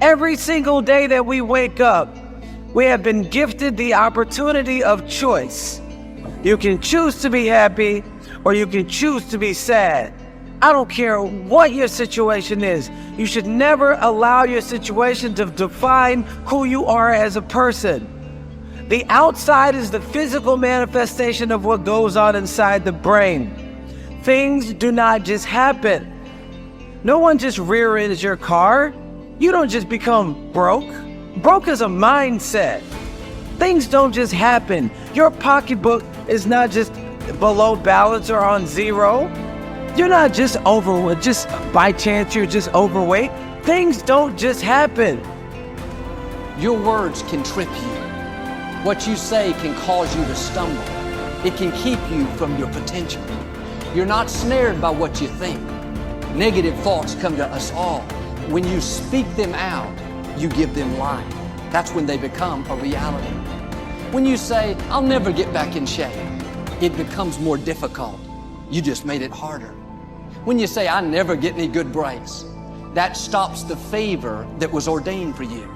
Every single day that we wake up, we have been gifted the opportunity of choice. You can choose to be happy or you can choose to be sad. I don't care what your situation is. You should never allow your situation to define who you are as a person. The outside is the physical manifestation of what goes on inside the brain. Things do not just happen. No one just rear-ends your car. You don't just become broke. Broke is a mindset. Things don't just happen. Your pocketbook is not just below balance or on zero. You're not just overweight, just by chance you're just overweight. Things don't just happen. Your words can trip you. What you say can cause you to stumble. It can keep you from your potential. You're not snared by what you think. Negative thoughts come to us all. When you speak them out, you give them life. That's when they become a reality. When you say, I'll never get back in shape, it becomes more difficult. You just made it harder. When you say, I never get any good breaks, that stops the favor that was ordained for you.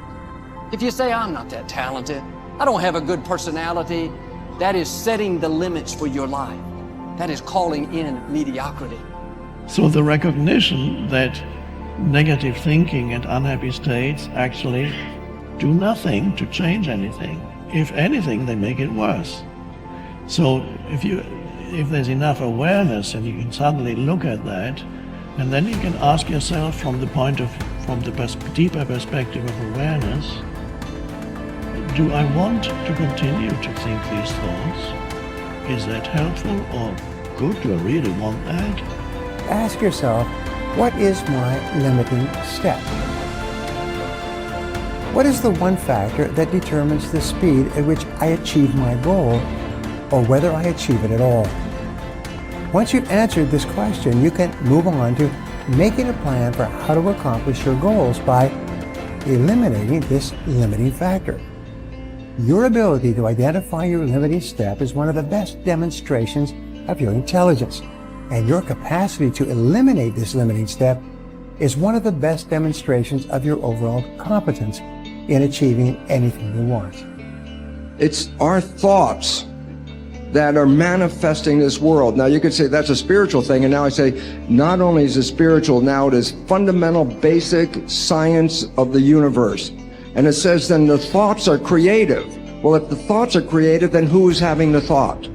If you say, I'm not that talented, I don't have a good personality, that is setting the limits for your life. That is calling in mediocrity. So the recognition that negative thinking and unhappy states actually do nothing to change anything. If anything, they make it worse. So if there's enough awareness and you can suddenly look at that, and then you can ask yourself from the deeper perspective of awareness, do I want to continue to think these thoughts? Is that helpful or good? Do I really want that? Ask yourself, what is my limiting step? What is the one factor that determines the speed at which I achieve my goal, or whether I achieve it at all? Once you've answered this question, you can move on to making a plan for how to accomplish your goals by eliminating this limiting factor. Your ability to identify your limiting step is one of the best demonstrations of your intelligence, and your capacity to eliminate this limiting step is one of the best demonstrations of your overall competence in achieving anything you want. It's our thoughts that are manifesting this world. Now you could say that's a spiritual thing, and now I say not only is it spiritual, now it is fundamental basic science of the universe. And it says then the thoughts are creative. Well, if the thoughts are creative, then who is having the thought?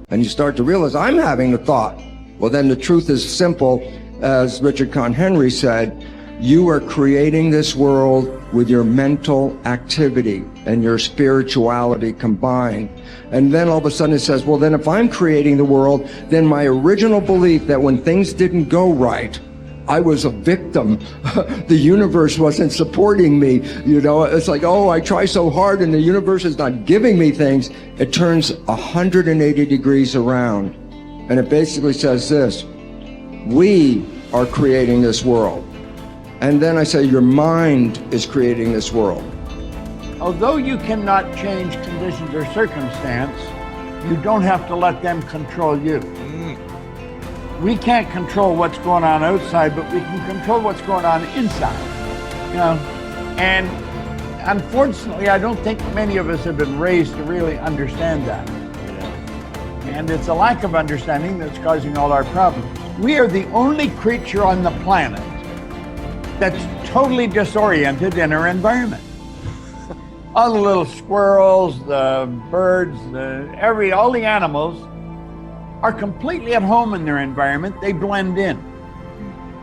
And you start to realize, I'm having the thought. Well, then the truth is simple. As Richard Henry said, you are creating this world with your mental activity and your spirituality combined. And then all of a sudden it says, well, then if I'm creating the world, then my original belief that when things didn't go right, I was a victim. The universe wasn't supporting me. You know, it's like, oh, I try so hard and the universe is not giving me things. It turns 180 degrees around. And it basically says this: we are creating this world. And then I say your mind is creating this world. Although you cannot change conditions or circumstance, you don't have to let them control you. We can't control what's going on outside, but we can control what's going on inside. You know, and unfortunately, I don't think many of us have been raised to really understand that. And it's a lack of understanding that's causing all our problems. We are the only creature on the planet that's totally disoriented in our environment. All the little squirrels, the birds, all the animals are completely at home in their environment. They blend in.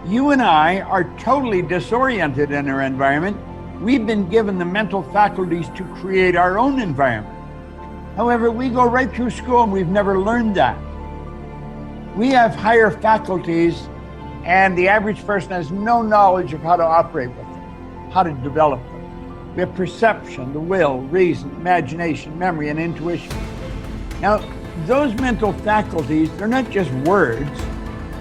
You and I are totally disoriented in our environment. We've been given the mental faculties to create our own environment. However, we go right through school and we've never learned that. We have higher faculties, and the average person has no knowledge of how to operate with them, how to develop them. We have perception, the will, reason, imagination, memory, and intuition. Now, those mental faculties, they're not just words,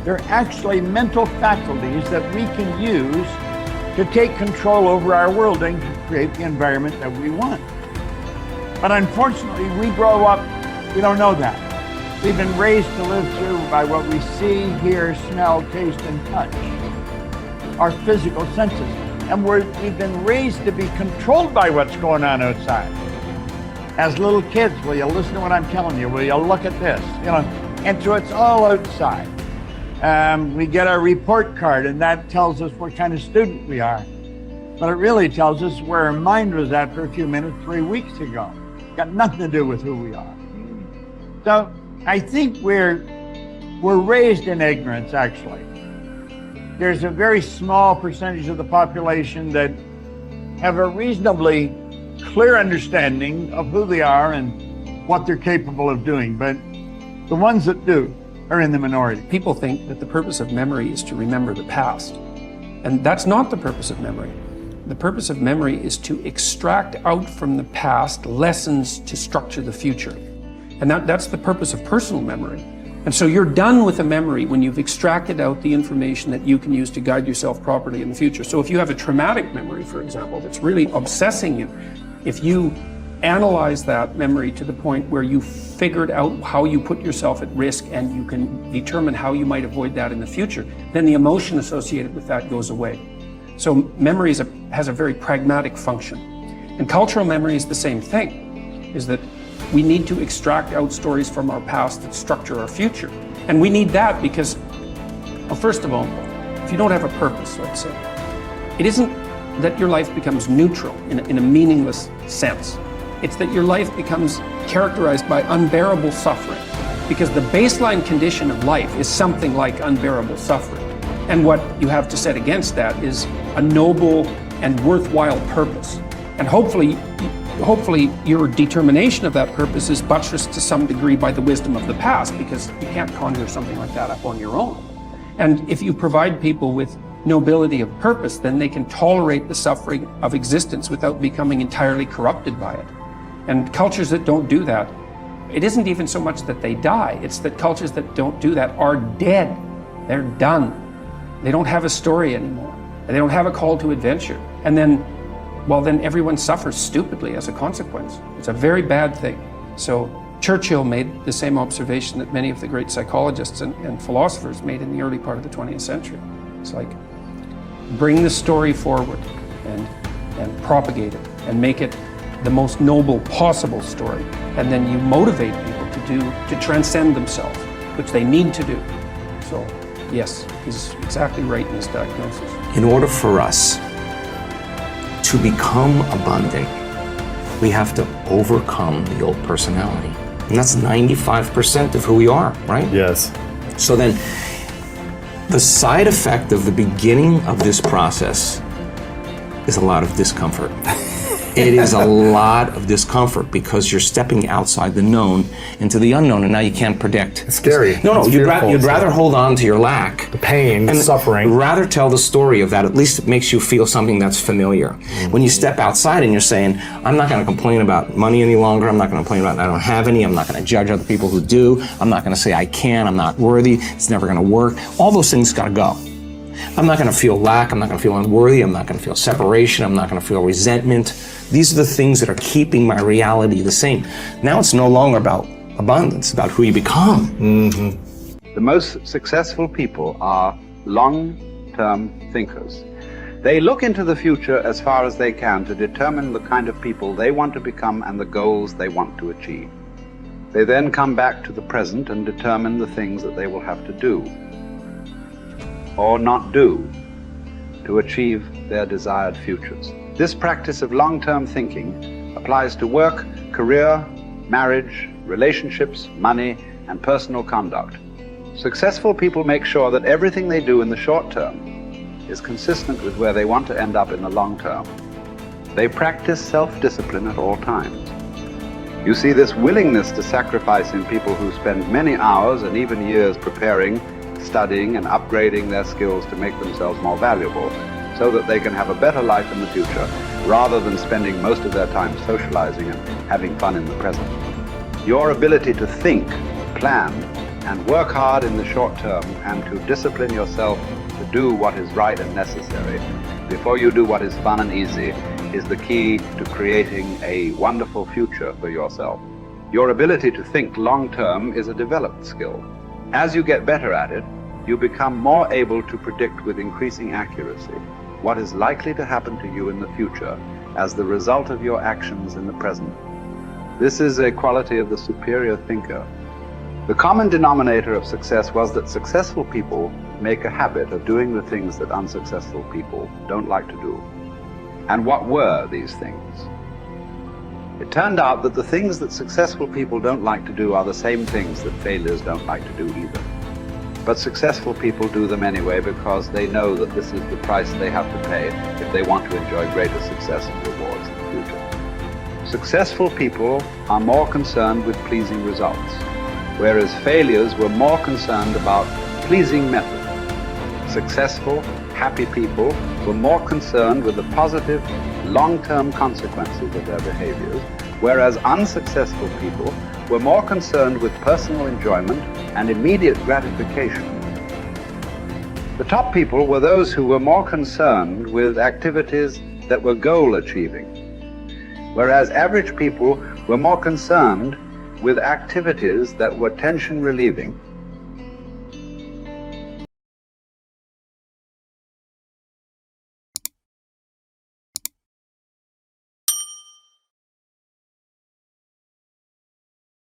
they're actually mental faculties that we can use to take control over our world and to create the environment that we want. But unfortunately, we grow up, we don't know that. We've been raised to live through by what we see, hear, smell, taste, and touch. Our physical senses. And we've been raised to be controlled by what's going on outside. As little kids, will you listen to what I'm telling you? Will you look at this? You know, and so it's all outside. We get our report card, and that tells us what kind of student we are. But it really tells us where our mind was at for a few minutes 3 weeks ago. Got nothing to do with who we are. So I think we're raised in ignorance, actually. There's a very small percentage of the population that have a reasonably clear understanding of who they are and what they're capable of doing. But the ones that do are in the minority. People think that the purpose of memory is to remember the past. And that's not the purpose of memory. The purpose of memory is to extract out from the past lessons to structure the future. And that's the purpose of personal memory. And so you're done with a memory when you've extracted out the information that you can use to guide yourself properly in the future. So if you have a traumatic memory, for example, that's really obsessing you, if you analyze that memory to the point where you figured out how you put yourself at risk and you can determine how you might avoid that in the future, then the emotion associated with that goes away. So memory has a very pragmatic function. And cultural memory is the same thing, is that we need to extract out stories from our past that structure our future. And we need that because, well, first of all, if you don't have a purpose, let's say, it isn't that your life becomes neutral in a meaningless sense. It's that your life becomes characterized by unbearable suffering, because the baseline condition of life is something like unbearable suffering. And what you have to set against that is a noble and worthwhile purpose. And hopefully your determination of that purpose is buttressed to some degree by the wisdom of the past, because you can't conjure something like that up on your own. And if you provide people with nobility of purpose, then they can tolerate the suffering of existence without becoming entirely corrupted by it. And cultures that don't do that, it isn't even so much that they die, it's that cultures that don't do that are dead. They're done. They don't have a story anymore. They don't have a call to adventure. And then, well, then everyone suffers stupidly as a consequence. It's a very bad thing. So Churchill made the same observation that many of the great psychologists and philosophers made in the early part of the 20th century. It's like, bring the story forward and propagate it and make it the most noble possible story. And then you motivate people to transcend themselves, which they need to do. So yes, he's exactly right in his diagnosis. In order for us to become abundant, we have to overcome the old personality. And that's 95% of who we are, right? Yes. So then, the side effect of the beginning of this process is a lot of discomfort. It is a lot of discomfort because you're stepping outside the known into the unknown, and now you can't predict. It's scary. No, you'd rather hold on to your lack. The pain, the suffering. Rather tell the story of that. At least it makes you feel something that's familiar. Mm-hmm. When you step outside and you're saying, I'm not going to complain about money any longer. I'm not going to complain about I don't have any. I'm not going to judge other people who do. I'm not going to say I can. I'm not worthy. It's never going to work. All those things got to go. I'm not going to feel lack. I'm not going to feel unworthy. I'm not going to feel separation. I'm not going to feel resentment. These are the things that are keeping my reality the same. Now it's no longer about abundance, about who you become. Mm-hmm. The most successful people are long-term thinkers. They look into the future as far as they can to determine the kind of people they want to become and the goals they want to achieve. They then come back to the present and determine the things that they will have to do or not do to achieve their desired futures. This practice of long-term thinking applies to work, career, marriage, relationships, money, and personal conduct. Successful people make sure that everything they do in the short term is consistent with where they want to end up in the long term. They practice self-discipline at all times. You see this willingness to sacrifice in people who spend many hours and even years preparing, studying, and upgrading their skills to make themselves more valuable so that they can have a better life in the future rather than spending most of their time socializing and having fun in the present. Your ability to think, plan, and work hard in the short term and to discipline yourself to do what is right and necessary before you do what is fun and easy is the key to creating a wonderful future for yourself. Your ability to think long term is a developed skill. As you get better at it, you become more able to predict with increasing accuracy. what is likely to happen to you in the future as the result of your actions in the present. This is a quality of the superior thinker. The common denominator of success was that successful people make a habit of doing the things that unsuccessful people don't like to do. And what were these things? It turned out that the things that successful people don't like to do are the same things that failures don't like to do either. But successful people do them anyway because they know that this is the price they have to pay if they want to enjoy greater success and rewards in the future. Successful people are more concerned with pleasing results, whereas failures were more concerned about pleasing method. Successful, happy people were more concerned with the positive, long-term consequences of their behaviors, whereas unsuccessful people were more concerned with personal enjoyment and immediate gratification. The top people were those who were more concerned with activities that were goal-achieving, whereas average people were more concerned with activities that were tension-relieving